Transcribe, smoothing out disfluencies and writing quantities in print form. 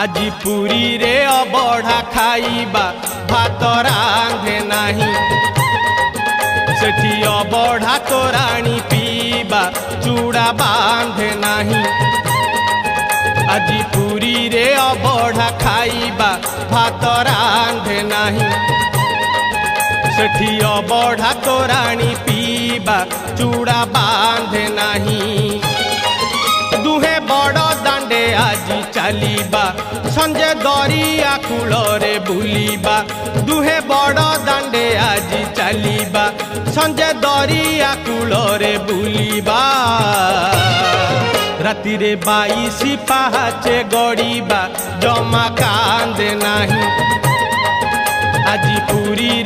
आजी पुरी रे अबढ़ा खाइबा भात रांधे नाही सेठी अबढ़ा तोराणी पीबा चूड़ा बांधे नाही आजी पुरी रे अबढ़ा खाइबा भात रांधे नाही सेठी अबढ़ा तोराणी पीबा चूड़ा बांधे नाही दुहे बड़ दांडे आजी चलीबा संजे दरिया कूलरे बुलीबा दुहे बड़ दांडे आजी चलीबा संजे दरिया कूलरे बुलीबा राति रे 22 पाहाचे गड़ीबा जमा कांदे नाही आजी पुरी